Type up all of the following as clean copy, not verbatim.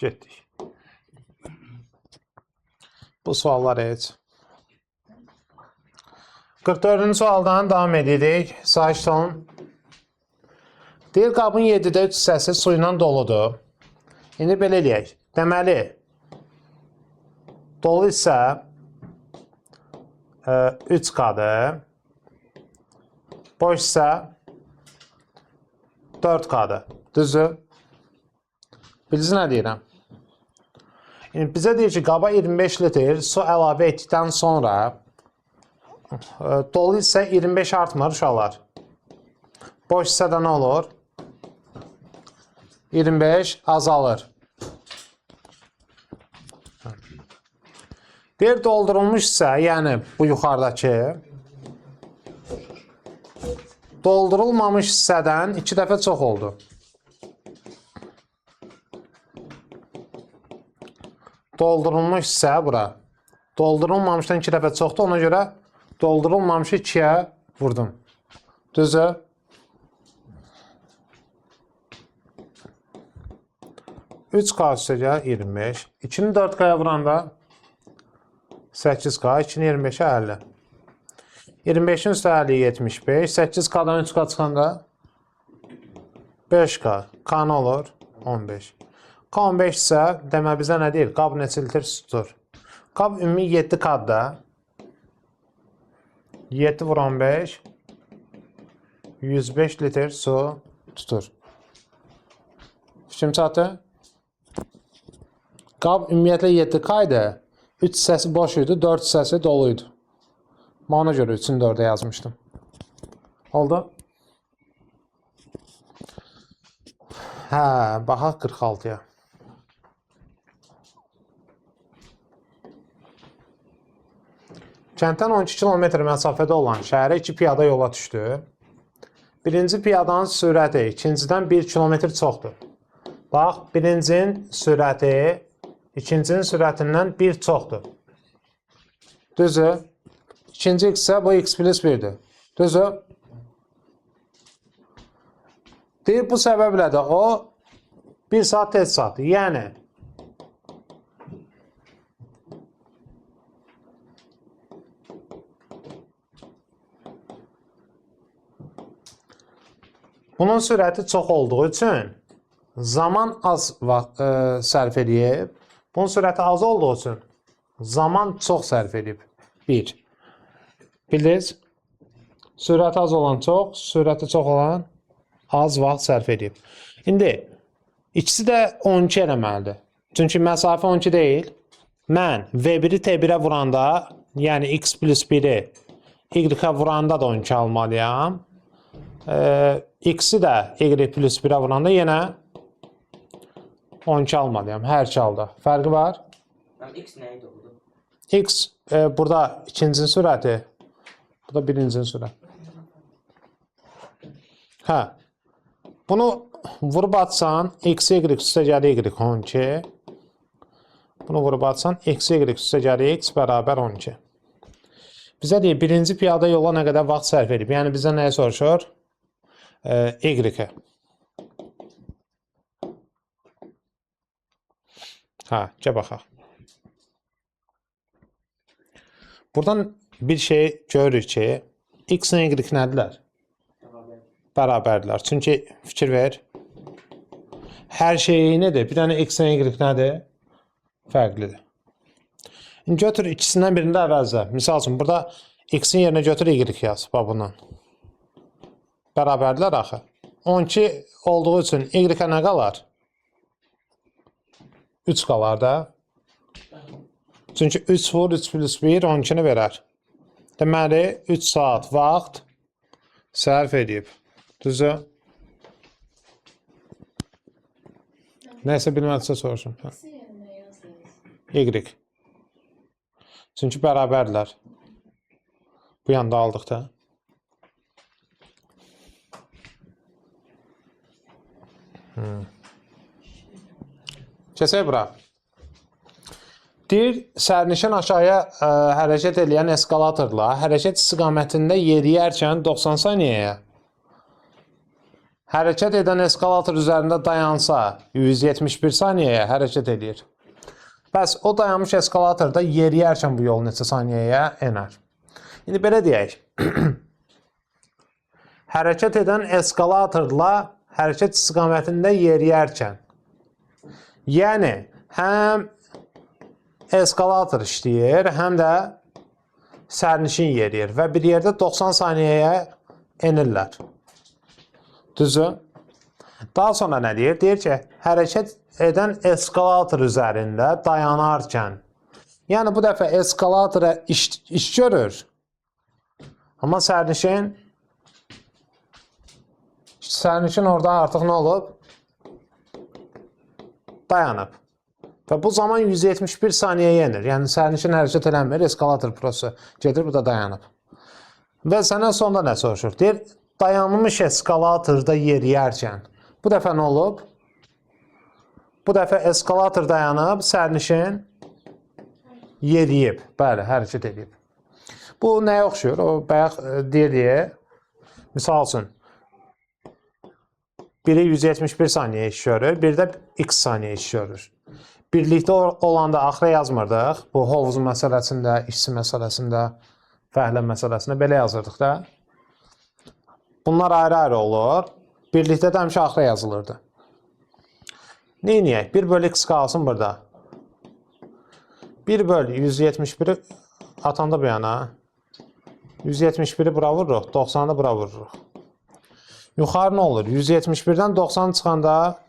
Getdik. Bu suallar heç. 44-cü sualdan davam edirik. Sağ olun. Deyir, qabın 7-də 3 hissəsi su ilə doludur. İndi belə eləyək. Deməli, dolu hissə 3K'dır. Boş hissə 4K'dır. Düzdür? Bilirsiniz nə deyirəm? İndi bizə deyir ki, qaba 25 litr su əlavə etdikdən sonra dolu hissə 25 artmır uşaqlar. Boş hissədə nə olur? 25 azalır. Deyir, doldurulmuş hissə, yəni bu yuxarıdakı doldurulmamış hissədən 2 dəfə çox oldu. Doldurulmuş hissə bura. Doldurulmamışdan 2 dəfə çoxdur, ona görə doldurulmamışı 2-yə vurdum. Düzdür? Üç K üstəgə 25. 2-ni 4K'ya vuranda 8K, 2-ni 25'ə 50. 25'in üstə 50 75. 8K'dan 3K çıxanda 5K. K nə olur? 15. K 15 isə demə bizə nə deyir? Qab neçə litr su tutur? Qab ümumi 7K'da. 7 vur 15. 105 litr su tutur. Fikrim çatdı? Qab ümumiyyətlə 7K idi. 3 hissəsi boş idi, 4 hissəsi doluydu. Ona görə 3-ün 4'ə yazmışdım. Oldu? Hə, baxaq 46-ya. Kənddən 12 kilometr məsafədə olan şəhərə 2 piyada yola düşdü. Birinci piyadanın sürəti ikincidən 1 kilometr çoxdur. Bax, birincinin sürəti ikincinin sürətindən 1 çoxdur. Düzdür? İkinci x isə bu x plus 1'dir. Düzdür? Deyir, bu səbəblə də o 1 saat tez çatdı. Yəni, bunun sürəti çox olduğu üçün zaman az sərf edib. Bunun sürəti az olduğu üçün zaman çox sərf edib. 1. Bildiniz? Sürəti az olan çox, sürəti çox olan az vaxt sərf edib. İndi ikisi də 12 eləməlidir. Çünki məsafə 12 deyil. Mən V1-i T1'ə vuranda, yəni x plus 1'i y-ə vuranda da 12 almalıyam. X-i də y plus 1'ə vuranda yenə 12 almalıyam hər iki halda. Fərqi var? X nə idi oldu? X burada ikincinin sürəti, burada birincinin sürəti. Hə. Bunu vurub atsan, x, y üstə gəlir y 12. Bunu vurub atsan, x, y üstə gəlir x bərabər 12. Bizə deyir, birinci piyada yola nə qədər vaxt sərf edib? Yəni bizə nəyə soruşur? Y-ə. Hə, gəl baxaq. Buradan bir şey görürük ki, x ilə y nədirlər? Bərabərdirlər. Çünki fikir ver, hər şey nədir? Bir dənə x ilə y nədir? Fərqlidir. İndi götür ikisindən birində əvəzlə. Misal üçün, burada x-in yerinə götür y yaz. Bax bundan. Bərabərdirlər axı. 12 olduğu üçün y-ə nə qalar? 3 qalar da. Çünki 3 vur 3 plus 1 12-ni verər. Deməli 3 saat vaxt sərf edib. Düzdür? Nəysə bilmədisə soruşun. Y. Çünki bərabərdirlər. Bu yanda aldıq da. Keçək bura. Deyir, sərnişin aşağıya hərəkət edən eskalatorla hərəkət istiqamətində yeriyərkən 90 saniyəyə hərəkət edən eskalator üzərində dayansa 171 saniyəyə hərəkət edir. Bəs o dayanmış eskalatorda yeriyərkən bu yol neçə saniyəyə enər? İndi belə deyək. Hərəkət edən eskalatorla hərəkət istiqamətində yeriyərkən. Yəni, həm eskalator işləyir, həm də sərnişin yeriyir və bir yerdə 90 saniyəyə enirlər. Düzü? Daha sonra nə deyir? Deyir ki, hərəkət edən eskalator üzərində dayanarkən. Yəni, bu dəfə eskalatora iş görür. Amma sərnişin orada artıq nə olub? Dayanıb. Və bu zaman 171 saniyəyə enir. Yəni, sərnişin hərəkət eləmir, eskalator prosu gedir, bu da dayanıb. Və sənə sonda nə soruşur? Deyir, dayanmış eskalatorda yeriyərkən. Bu dəfə nə olub? Bu dəfə eskalator dayanıb, sərnişin yeriyib. Bəli, hərəkət edib. Bu nəyə oxşuyur? O bayaq deyilir, misal üçün, biri 171 saniyə iş görür, bir də x saniyə iş görür. Birlikdə olanda axıra yazmırdıq. Bu hovuz məsələsində, işçi məsələsində, fəhlə məsələsində belə yazırdıq da. Bunlar ayrı-ayrı olur. Birlikdə də həmişə axıra yazılırdı. Neyniyək? 1 bölü x qalsın burada. 1 bölü 171'i atanda bu yana. 171'i bura vururuq, 90'ı bura vururuq. Yuxarı nə olur? 171'dən 90 çıxanda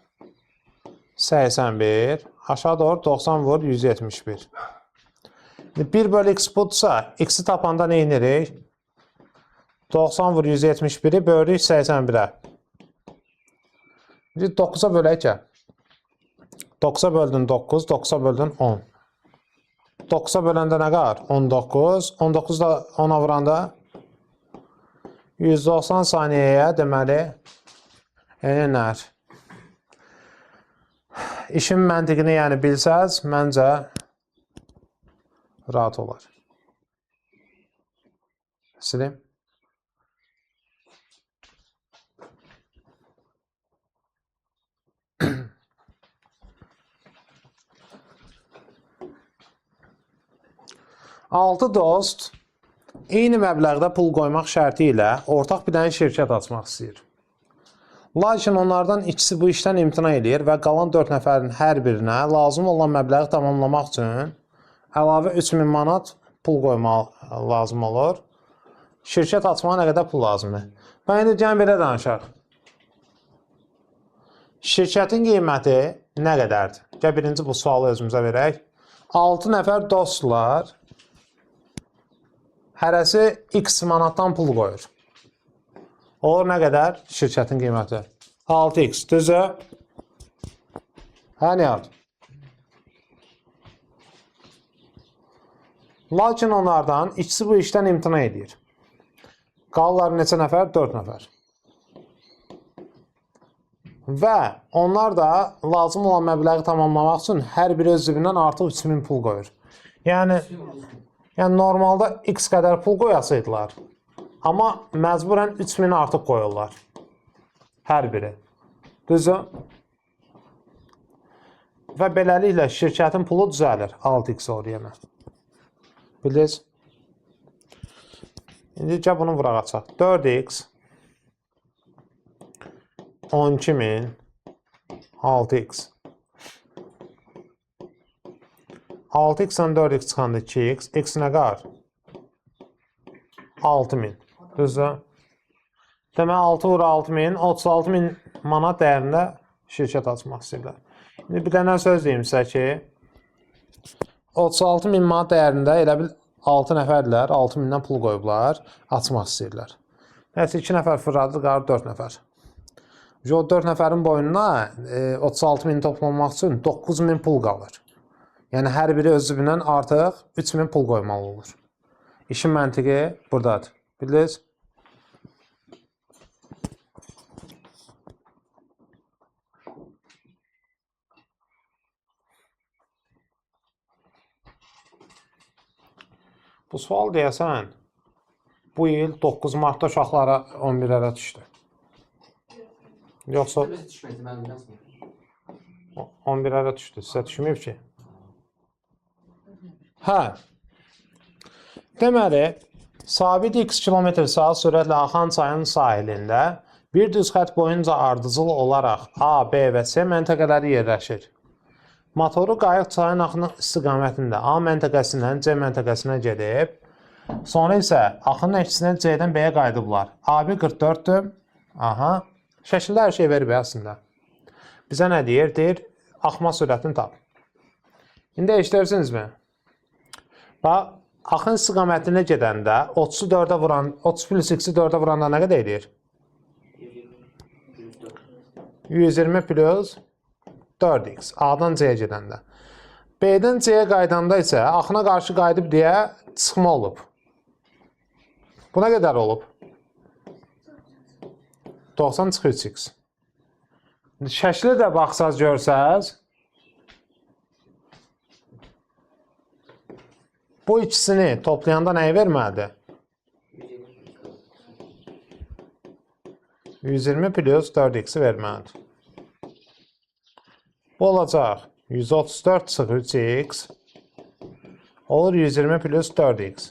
81. Aşağı doğru 90 vur 171. 1 bölü x budsa, x'i tapanda nə inirik? 90 vur 171'i bölürük 81'ə. 9'a bölək ya. 9'a böldün 9, 9'a böldün 10. 9'a böləndə nə qar? 19. 19 da 10'a vuranda 190 saniyəyə deməli enər. İşin məntiqini yəni bilsəz, məncə rahat olar. Silim. Altı dost eyni məbləğdə pul qoymaq şərti ilə ortaq bir dənə şirkət açmaq istəyir. Lakin onlardan ikisi bu işdən imtina edir və qalan 4 nəfərin hər birinə lazım olan məbləği tamamlamaq üçün əlavə 3000 manat pul qoymaq lazım olur. Şirkət açmağa nə qədər pul lazımdır? Ben indi gəlin belə danışaq. Şirkətin qiyməti nə qədərdir? Gəl birinci bu sualı özümüzə verək. 6 nəfər dostlar hərəsi x manatdan pul qoyur. Olur nə qədər? Şirkətin qiyməti. 6x. Düzü? Hə, Nihat? Lakin onlardan ikisi bu işdən imtina edir. Qalırlar neçə nəfər? 4 nəfər. Və onlar da lazım olan məbləği tamamlamaq üçün hər biri öz cibindən artıq 3000 pul qoyur. Yəni normalda x qədər pul qoyasaydılar, amma məcburən 3000 artıq qoyurlar. Hər biri. Düzü? Və beləliklə şirkətin pulu düzəlir. 6x olur yenə. Bildiniz? İndi gəl bunu vuraq açaq. 4x 12000 6x 6x-dən 4x çıxanda 2x, x nə qar? 6000. Düzdür? Demək 6 vur 6000, 36000 manat dəyərində şirkət açmaq istəyirlər. İndi bir dənə söz deyim sizə ki, 36000 manat dəyərində elə bil 6 nəfərlər 6000-dən pul qoyublar, açmaq istəyirlər. Nəsə 2 nəfər fırladı, qarı 4 nəfər. O 4 nəfərin boyununa 36000 toplamaq üçün 9000 pul qalır. Yəni hər biri öz cibindən artıq 3000 pul qoymalı olur. İşin məntiqi buradadır. Bildiniz? Bu sual deyəsən, bu il 9 martda uşaqlara 11-lərə düşdü. Yoxsa Biz düşmədi, mən bilməzdim. 11-ə düşdü. Sizə düşməyib ki. Hə. Deməli, sabit x km/saat sürətlə axan çayın sahilində bir düz xətt boyunca ardıcıl olaraq A, B və C məntəqələri yerləşir. Motoru qayıq çayın axını istiqamətində A məntəqəsindən C məntəqəsinə gedib, sonra isə axının əksinə C-dən B-yə qayıdıblar. AB 44-dür. Aha. Şəkildə hər şey verib əslində. Bizə nə deyir? Deyir, axma sürətini tap. İndi eşidirsinizmi? Bax, axın istiqamətinə gedəndə 30-u 4-ə vuran, 30 plus x-i 4-ə vuranda nə qədər edir? 120 plus 4x. A-dan C-yə gedəndə. B-dən C-yə qaydanda isə axına qarşı qayıdıb deyə çıxma olub. Bu nə qədər olub? 90 çıxı 3x. Şəkli də baxsaz görsəz, bu ikisini toplayanda nəyi verməlidir? 120 plus 4x-i verməlidir. Bu olacaq 134 çıxı 3x olur 120 plus 4x.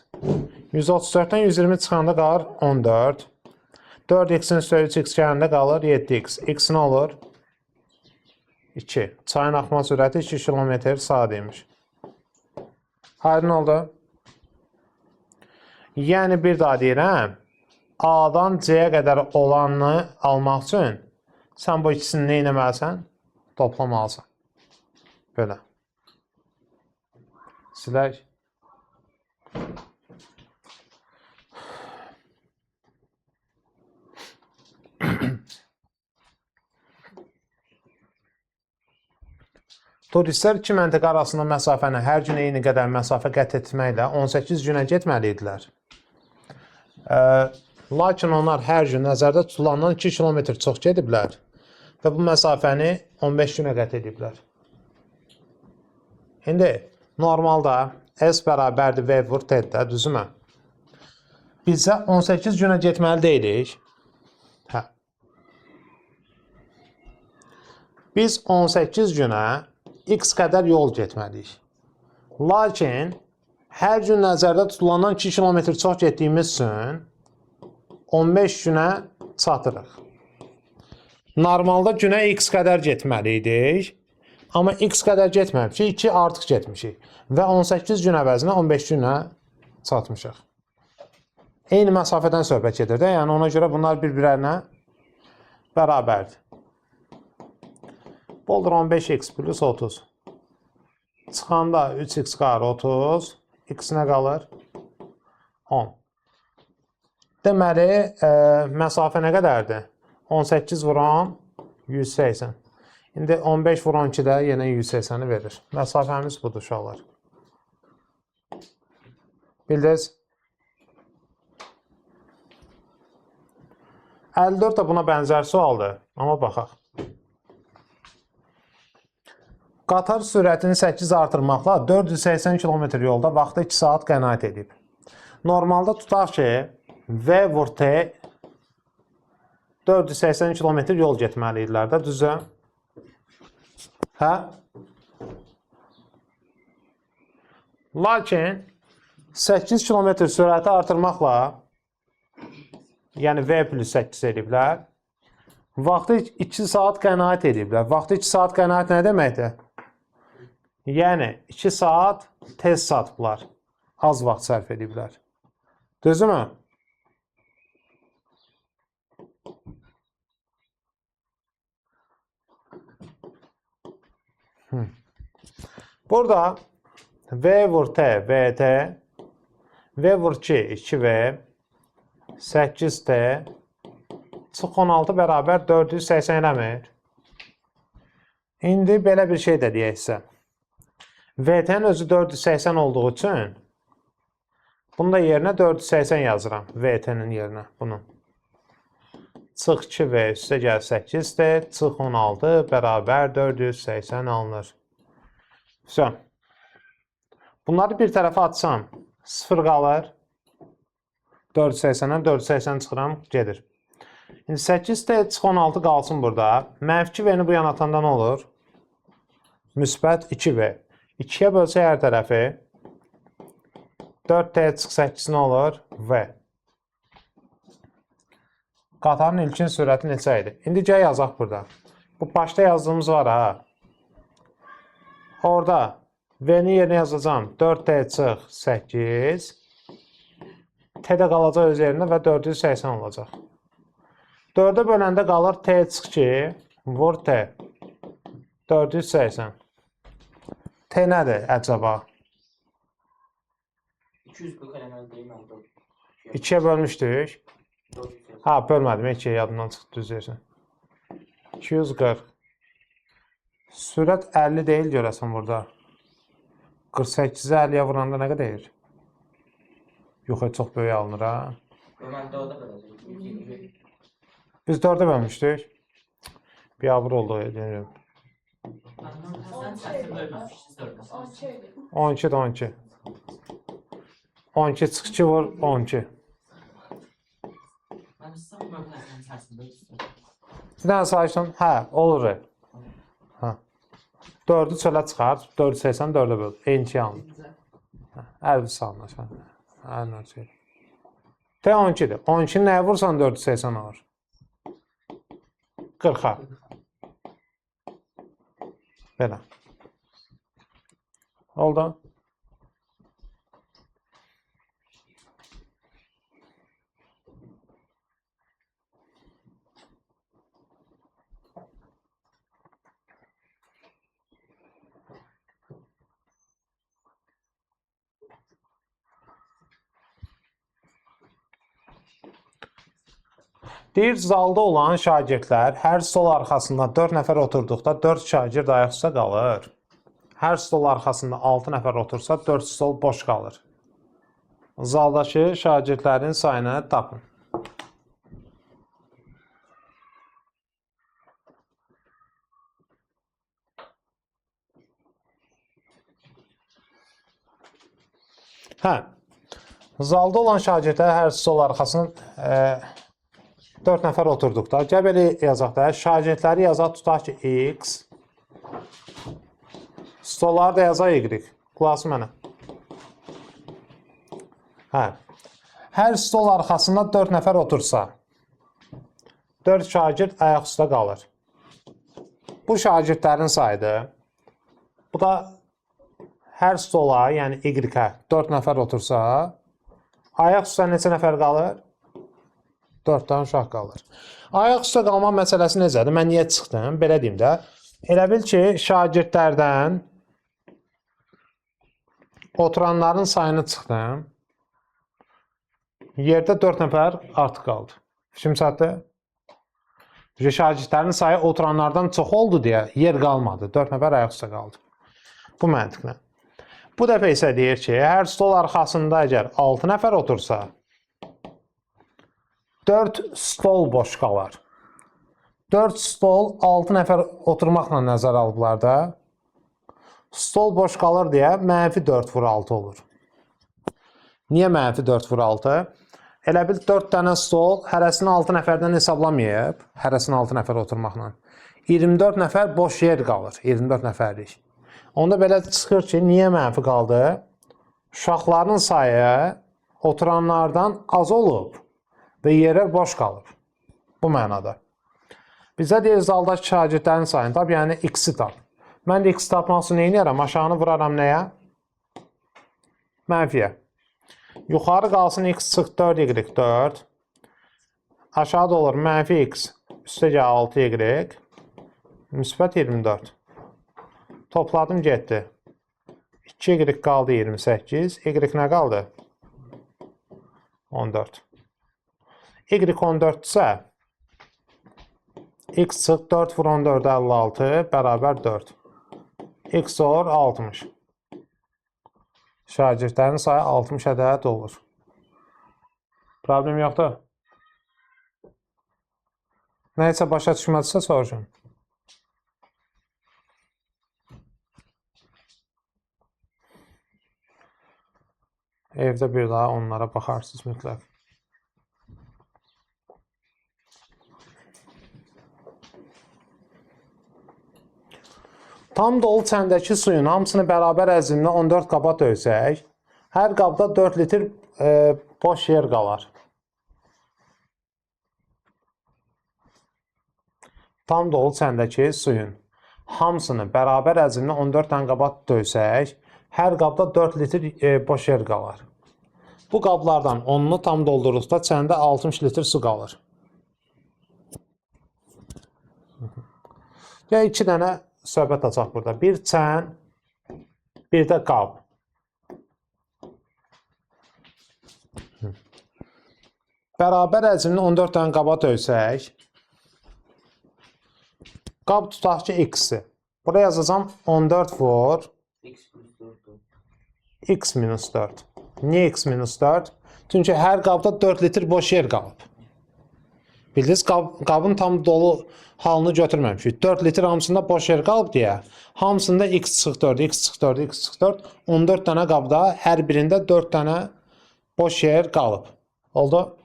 134-dən 120 çıxanda qalır 14. 4x-in üstə 3x gələndə qalır 7x. X nə olur? 2. Çayın axma sürəti 2 km/saat imiş. Aydın oldu. Yəni bir daha deyirəm, A-dan C-yə qədər olanı almaq üçün sən bu ikisini nə etməlisən? Toplamalısan. Belə. Silək. Turistlər iki məntəqə arasında məsafəni hər gün eyni qədər məsafə qət etməklə 18 günə getməli idilər. Lakin onlar hər gün nəzərdə tutulandan 2 km çox gediblər və bu məsafəni 15 günə qət ediblər. İndi normalda S bərabərdir V vur T-də, düzümə? Bizə 18 günə getməli deyilik. Hə. Biz 18 günə x qədər yol getməliyik. Lakin hər gün nəzərdə tutulandan 2 km çox getdiyimiz üçün 15 günə çatırıq. Normalda günə x qədər getməliydik. Amma x qədər getməmişik, 2 artıq getmişik. Və 18 gün əvəzinə 15 günə çatmışıq. Eyni məsafədən söhbət gedir də, yəni ona görə bunlar bir-birlərinə bərabərdir. Boldur 15x plus 30. Çıxanda 3x qalır 30. X nə qalır? 10. Deməli, məsafə nə qədərdir? 18 vuran 180. İndi 15 vuran 2-də yenə 180-i verir. Məsafəmiz budur, uşaqlar. Bildiniz? 54 da buna bənzər sualdır. Amma baxaq. Qatar sürətini 8 artırmaqla 480 km yolda vaxtda 2 saat qənaət edib. Normalda tutaq ki, V vur T 480 km yol getməli idilər də, düzə? Hə? Lakin 8 km sürəti artırmaqla, yəni V plus 8 ediblər, vaxtı 2 saat qənaət ediblər. Vaxtı 2 saat qənaət nə deməkdir? Yəni 2 saat tez satıblar. Az vaxt sərf ediblər. Düzdürmü? Burada V vur T, VT, V vur 2, 2V, 8T, çıx 16 bərabər 480 eləmir. İndi belə bir şey də deyəksə. VT-nin özü 480 olduğu üçün bunu da yerinə 480 yazıram. VT-nin yerinə bunu. Çıx 2V üstə gəl 8D, çıx 16 bərabər 480 alınır. Güzel. Bunları bir tərəfə atsam 0 qalır. 480-dən 480 çıxıram, gedir. İndi 8t çıx 16 qalsın burada. Mənfi v-ni bu yana atanda nə olur? Müsbət 2v. 2-yə bölsək hər tərəfi 4t çıx 8 nə olur? V. Qatarın ilkin sürəti neçə idi? İndi gəl yazaq burada. Bu başda yazdığımız var ha. Orada v-ni yerinə yazacağım. 4t çıx 8. T-də qalacaq öz yerində və 480 olacaq. 4-ə böləndə qalır t çıx 2. Vur t. 480. T nədir əcaba? 240 eləməli deyim mən də. 2-yə bölmüşdük. 480. Ha, bölmədim. 2-yə yadımdan çıxdı, düz deyirsən. 240. Sürət 50 deyil görəsən burada. 48-i 50-yə vuranda nə qədər deyir? Yox, çox böyük alınır ha. Mən 4-ə böləcəm. Biz 4-ə bölmüşdük. Bir abur oldu. Deyirəm. 12 də 12. 12 çıx 2 vur 12. Bir dənə sayışın. Hə, olur. Hə. 4-ü çölə çıxar. 480 4-ə böl. Enti alınır. Hər bir salınır. Hər nə şey. T 12-dir. 12-ni nəyə vursan 480 olur? 40-a. Belə. Oldu. Deyir, zalda olan şagirdlər hər stol arxasında 4 nəfər oturduqda 4 şagird ayaq üstə qalır. Hər stol arxasında 6 nəfər otursa 4 stol boş qalır. Zaldakı şagirdlərin sayını tapın. Hə, zalda olan şagirdlər hər stol arxasında 4 nəfər oturduqda, gəl belə yazaq da, şagirdləri yazaq tutaq ki, x, stolları da yazaq y, qulası mənə. Hə, hər stol arxasında 4 nəfər otursa, 4 şagird ayaq üstə qalır. Bu şagirdlərin sayıdır. Bu da hər stola, yəni y-ə 4 nəfər otursa, ayaq üstə neçə nəfər qalır? 4 dənə uşaq qalır. Ayaq üstə qalma məsələsi necədir? Mən niyə çıxdım? Belə deyim də. Elə bil ki, şagirdlərdən oturanların sayını çıxdım. Yerdə 4 nəfər artıq qaldı. Fikrim çatdı? Şagirdlərin sayı oturanlardan çox oldu deyə yer qalmadı. 4 nəfər ayaq üstə qaldı. Bu məntiqlə. Bu dəfə isə deyir ki, hər stol arxasında əgər 6 nəfər otursa, 4 stol boş qalır. 4 stol 6 nəfər oturmaqla nəzərə alıblar da. Stol boş qalır deyə mənfi 4 vur 6 olur. Niyə mənfi 4 vur 6? Elə bil 4 dənə stol hərəsini 6 nəfərdən hesablamayıb. Hərəsini 6 nəfər oturmaqla. 24 nəfər boş yer qalır. 24 nəfərlik. Onda belə çıxır ki, niyə mənfi qaldı? Uşaqların sayı oturanlardan az olub və yerlər boş qalıb. Bu mənada. Bizə deyir, zaldakı şagirdlərin sayını tap, yəni x-i tap. Mən də x tapmaq üçün neyniyərəm? Aşağını vuraram nəyə? Mənfiyə. Yuxarı qalsın x çıx 4y4. Aşağıda olur mənfi x üstə gəl 6y müsbət 24. Topladım getdi. 2y qaldı 28. Y nə qaldı? 14. Y 14-sə, x çıx 4 vur 14 56 bərabər 4. X olur 60. Şagirdlərin sayı 60 ədəd olur. Problem yoxdur. Nəysə başa düşmədisə soruşun. Evdə bir daha onlara baxarsınız mütləq. Tam dolu çəndəki suyun hamısını bərabər əzimlə 14 qaba döysək, hər qabda 4 litr boş yer qalar. Tam dolu çəndəki suyun hamısını bərabər əzimlə 14 dənə qaba döysək, hər qabda 4 litr boş yer qalar. Bu qablardan 10'unu tam doldurduqda çəndə 60 litr su qalır. Ya 2 dənə söhbət açaq burada. Bir çən, bir də qab. Bərabər əzimli 14 dənə qaba döysək, qab tutaq ki x-i. Buraya yazacağım 14 vur X plus 4. x minus 4. Niyə x minus 4? Çünki hər qabda 4 litr boş yer qalıb. Bildiniz, qabın tam dolu halını götürməmişik. 4 litr hamısında boş yer qalıb deyə. Hamısında x çıxır 4, x çıxır 4, x çıxır 4. 14 dənə qabda hər birində 4 dənə boş yer qalıb. Oldu?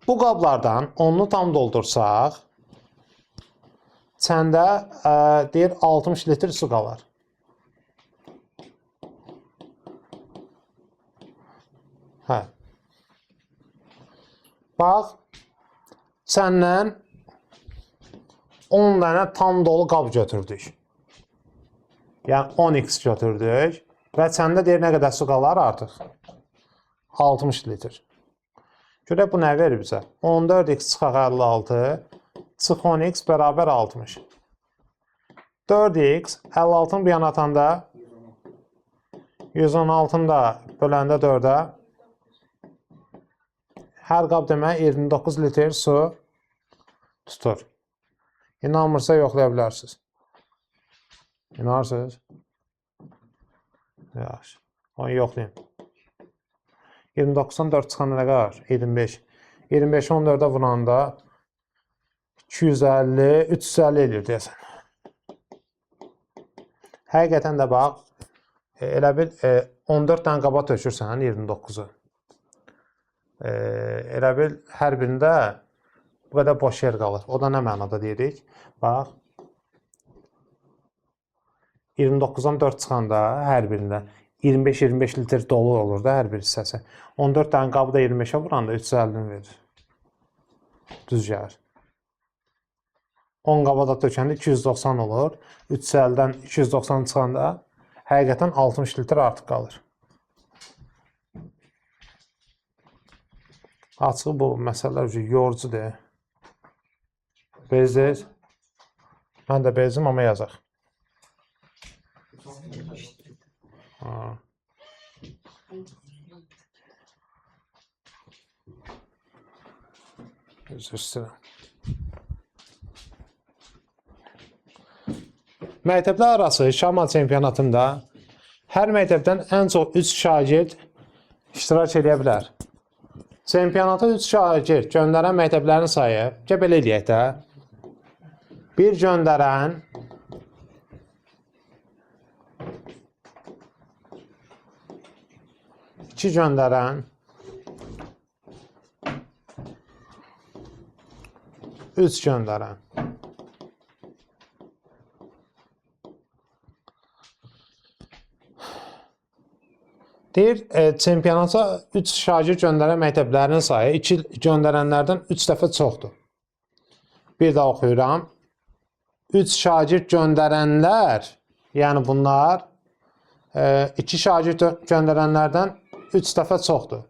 Bu qablardan 10'unu tam doldursaq, çəndə deyir 60 litr su qalar. Hə. Bax, səndən 10 dənə tam dolu qab götürdük. Yəni 10x götürdük və səndə deyir nə qədər su qalar artıq? 60 litr. Görək bu nə verir bizə? 14x çıxaq 56, çıx 10x bərabər 60. 4x 56'ın bir yana atanda 116'ın da böləndə 4'ə hər qab demək 29 litr su tutur. İnanmırsa yoxlaya bilərsiniz. İnanırsınız? Yaxşı. Onu yoxlayın. 29'dan 4 çıxanda nə qədər? 25. 25 14'ə vuranda 250, 350 edir deyəsən. Həqiqətən də bax, elə bil 14 dənə qaba tökürsən 29'u. Elə bil hər birində bu qədər boş yer qalır. O da nə mənada deyirik? Bax, 29'dan 4 çıxanda hər birində 25-25 litr dolu olur da hər bir hissəsi. 14 dənə qabı da 25'ə vuranda 350'ni verir. Düz gəlir. 10 qaba da tökəndə 290 olur. 350'dən 290 çıxanda həqiqətən 60 litr artıq qalır. Açıq bu məsələlər yorucudur. Bezdir. Mən də bezdim, amma yazaq. Üzr istəyirəm. Məktəblər arası Şamal çempionatında hər məktəbdən ən çox 3 şagird iştirak edə bilər. Çempionata 3 şagird göndərən məktəblərin sayı, belə eləyək də, 1 göndərən, 2 göndərən, 3 göndərən. Deyir, çempionata 3 şagird göndərən məktəblərin sayı 2 göndərənlərdən 3 dəfə çoxdur. Bir daha oxuyuram. 3 şagird göndərənlər, yəni bunlar 2 şagird göndərənlərdən 3 dəfə çoxdur.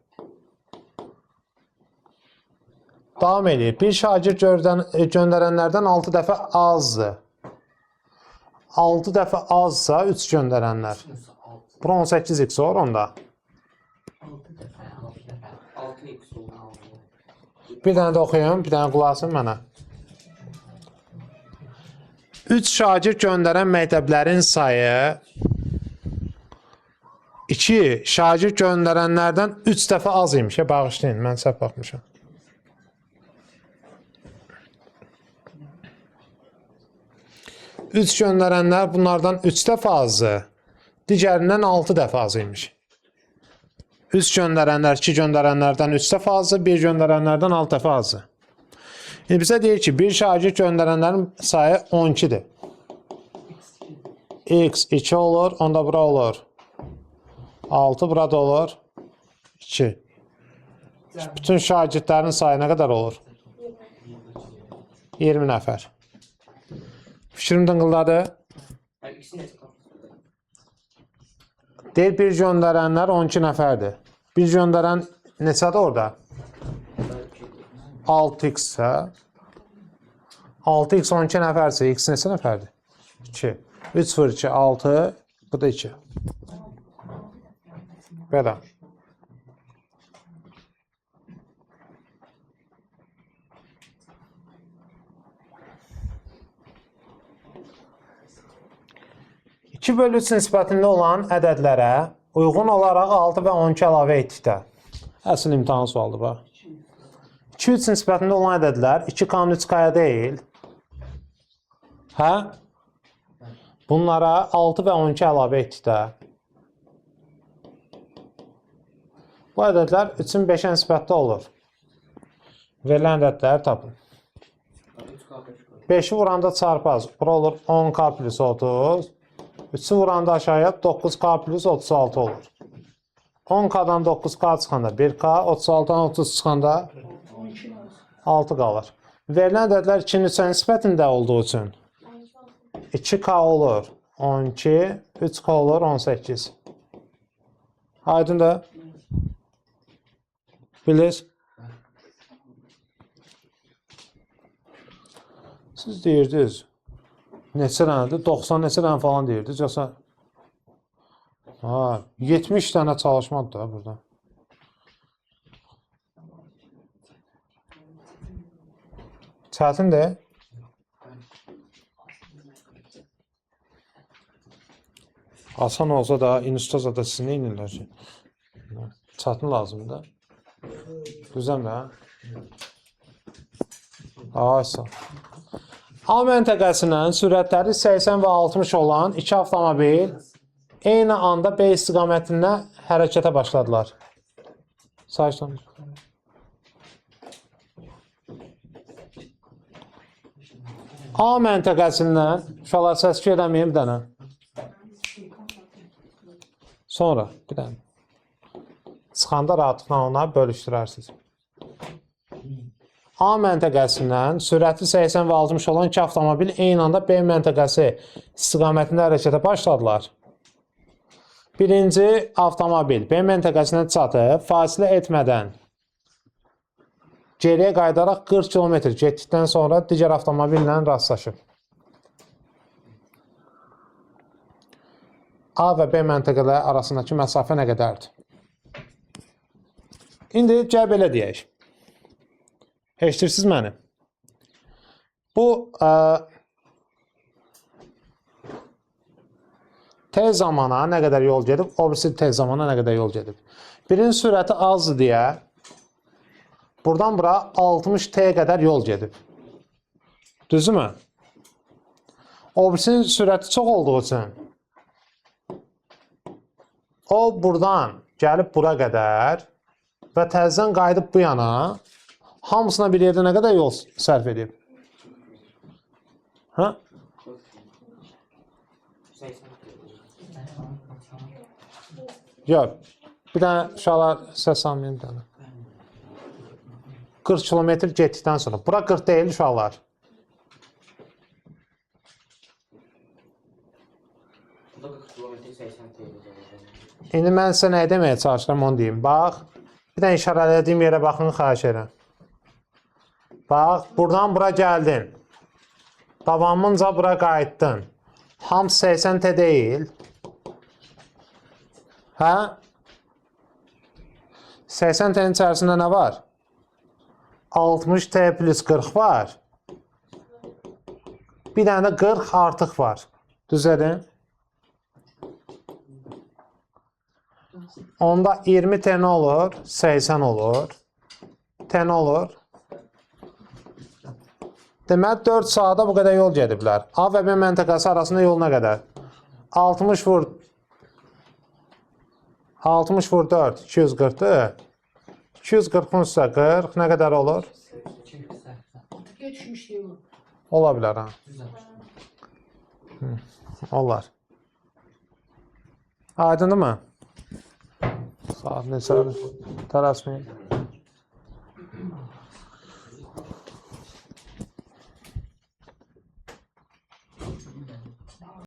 Davam edir. 1 şagird göndərənlərdən 6 dəfə azdır. 6 dəfə azsa 3 göndərənlər. Bura 18x olur onda. 6x olur. Bir dənə də oxuyum, bir dənə qulaq asın mənə. 3 şagird göndərən məktəblərin sayı 2 şagird göndərənlərdən 3 dəfə az imiş. Bağışlayın, mən səhv baxmışam. Üç göndərənlər bunlardan 3 dəfə azdır. Digərindən 6 dəfə az imiş. 3 göndərənlər 2 göndərənlərdən 3 dəfə azdır, 1 göndərənlərdən 6 dəfə azdır. İndi bizə deyir ki, 1 şagird göndərənlərin sayı 12'dir. X 2 olur. Onda bura olur. 6 burada olur. 2. Bütün şagirdlərin sayı nə qədər olur? 20 nəfər. Fikrim dınqıldadı. Yani ikisi ne çıkar? Deyir, bir göndərənlər 12 nəfərdir. Bir göndərən neçədir orada? 6x isə 6x 12 nəfərsə x neçə nəfərdir? 2. 3 vur 2 6. Bu da 2. Belə. İki bölü 3 nisbətində olan ədədlərə uyğun olaraq 6 və 12 əlavə etdikdə. Əsl imtahan sualıdır, bax. 2-3 nisbətində olan ədədlər 2k-nın 3k-ya deyil. Hə? Bunlara 6 və 12 əlavə etdikdə. Bu ədədlər 3-ün 5-ə nisbətdə olur. Verilən ədədləri tapın. 5-i vuranda çarpaz. Bura olur 10k plus 30. 3'ü vuranda aşağıya 9k plus 36 olur. 10k'dan 9k çıxanda 1k, 36'dan 30 çıxanda 6 qalır. Verilən ədədlər 2-nin 3'ə nisbətində olduğu üçün 2k olur 12, 3k olur 18. Aydındır? Bilir? Siz deyirdiniz. Neçə dənədir? 90 neçə dənə falan deyirdiniz. Yoxsa 70 dənə çalışmadır da burada. Çətindir. Asan olsa da, inustada da siz nə inirlər ki? Çətin lazımdır da. Düzəm də. Aysa. A məntəqəsindən sürətləri 80 və 60 olan iki avtomobil eyni anda B istiqamətində hərəkətə başladılar. Sayışdan. A məntəqəsindən uşaqlar səs eləməyim bir dənə. Sonra bir dənə. Çıxanda rahatlıqla ona bölüşdürərsiniz. A məntəqəsindən sürəti 80 və 60 olan iki avtomobil eyni anda B məntəqəsi istiqamətində hərəkətə başladılar. Birinci avtomobil B məntəqəsinə çatıb, fasilə etmədən geriyə qayıdaraq 40 km getdikdən sonra digər avtomobillə rastlaşıb. A və B məntəqələri arasındakı məsafə nə qədərdir? İndi gəl belə deyək. Eşitirsiniz məni? Bu tez zamana nə qədər yol gedib, o birisi tez zamana nə qədər yol gedib. Birinin sürəti azdır deyə buradan bura 60 t qədər yol gedib. Düzdürmü? O birisinin sürəti çox olduğu üçün o buradan gəlib bura qədər və təzədən qayıdıb bu yana hamısına bir yerdə nə qədər yol sərf edib? Hə? Yox. Bir dənə uşaqlar səs almayayım bir dənə. 40 km getdikdən sonra. Bura 40 deyil uşaqlar. İndi mən sizə nə deməyə çalışıram onu deyim. Bax, bir dənə işarələdiyim yerə baxın, xahiş edirəm. Bax, buradan bura gəldin. Davamınca bura qayıtdın. Hamısı 80 t deyil. Hə? 80 t'nin içərisində nə var? 60 t plus 40 var. Bir dənə də 40 artıq var. Düzəlin. Onda 20 t nə olur? 80 olur. T nə olur? Demək 4 saata bu qədər yol gediblər. A və B məntəqəsi arasında yol nə qədər? 60 vur 4, 240-dır. 240-ın üstə 40 nə qədər olur? Ola bilər, ha? Olar. Aydındır mı? Saat neçədir? Tələsməyin.